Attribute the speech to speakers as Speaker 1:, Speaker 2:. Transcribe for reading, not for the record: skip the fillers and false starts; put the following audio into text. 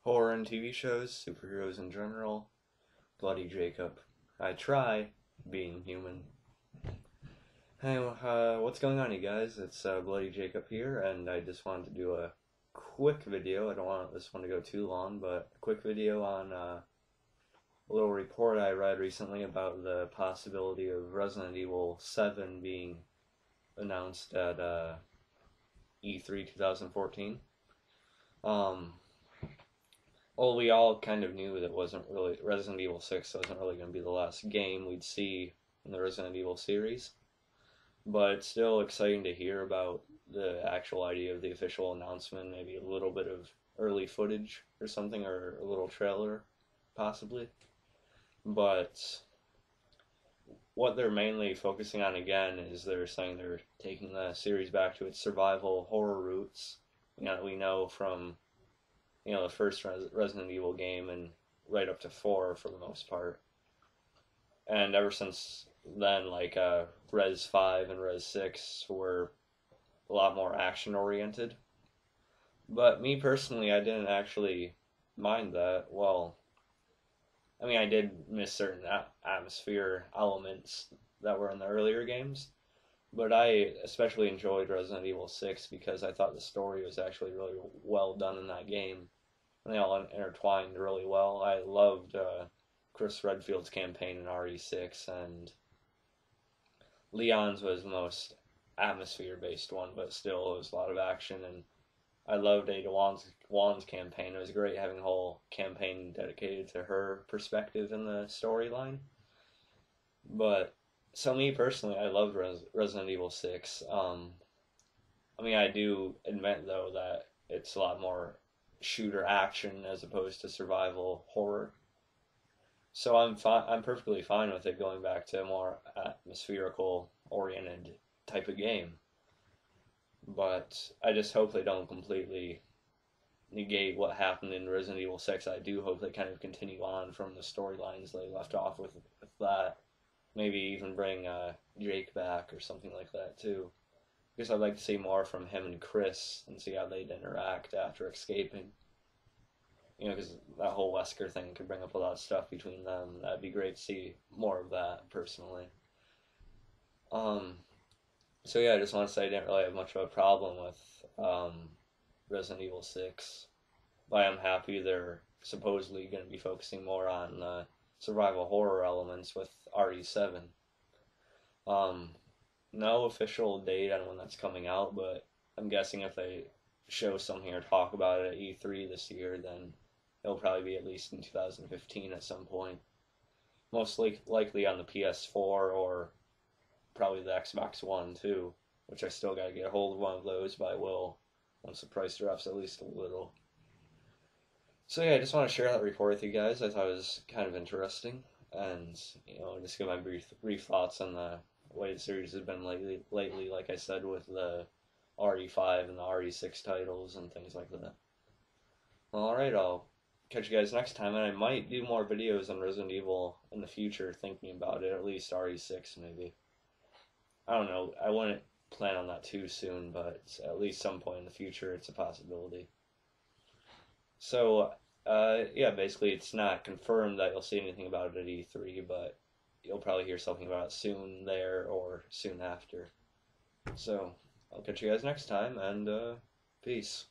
Speaker 1: Horror and TV shows, superheroes in general, Bloody Jacob. I try being human. Hey, what's going on, you guys? It's Bloody Jacob here, and I just wanted to do a quick video. I don't want this one to go too long, but a quick video on a little report I read recently about the possibility of Resident Evil 7 being announced at E3 2014. Well, we all kind of knew that Resident Evil 6 wasn't really going to be the last game we'd see in the Resident Evil series, but it's still exciting to hear about the actual idea of the official announcement, maybe a little bit of early footage or something, or a little trailer, possibly. But what they're mainly focusing on again is they're saying they're taking the series back to its survival horror roots. We know from the first Resident Evil game and right up to 4 for the most part. And ever since then, like Res 5 and Res 6 were a lot more action oriented. But me personally, I didn't actually mind that. Well, I did miss certain atmosphere elements that were in the earlier games, but I especially enjoyed Resident Evil 6 because I thought the story was actually really well done in that game. And they all intertwined really well. I loved Chris Redfield's campaign in RE6, and Leon's was the most atmosphere-based one, but still it was a lot of action, and I loved Ada Wong's campaign. It was great having a whole campaign dedicated to her perspective in the storyline. But, so me personally, I loved Resident Evil 6. I do admit, though, that it's a lot more shooter action as opposed to survival horror. So I'm perfectly fine with it going back to a more atmospherical oriented type of game. But I just hope they don't completely negate what happened in Resident Evil 6. I do hope they kind of continue on from the storylines they left off with that. Maybe even bring Jake back or something like that too. Because I'd like to see more from him and Chris and see how they'd interact after escaping. Because that whole Wesker thing could bring up a lot of stuff between them. That'd be great to see more of that, personally. So yeah, I just want to say I didn't really have much of a problem with Resident Evil 6. But I'm happy they're supposedly going to be focusing more on survival horror elements with RE7. No official date on when that's coming out, but I'm guessing if they show something or talk about it at E3 this year, then it'll probably be at least in 2015 at some point. Most likely on the PS4 or probably the Xbox One too, which I still gotta get a hold of one of those, but I will once the price drops at least a little. So yeah, I just want to share that report with you guys. I thought it was kind of interesting, and just give my brief thoughts on the way the series has been lately, like I said, with the RE5 and the RE6 titles and things like that. Well, alright, I'll catch you guys next time, and I might do more videos on Resident Evil in the future, thinking about it, at least RE6 maybe. I don't know, I wouldn't plan on that too soon, but at least some point in the future it's a possibility. So, yeah, basically it's not confirmed that you'll see anything about it at E3, but you'll probably hear something about it soon there or soon after. So, I'll catch you guys next time, and peace.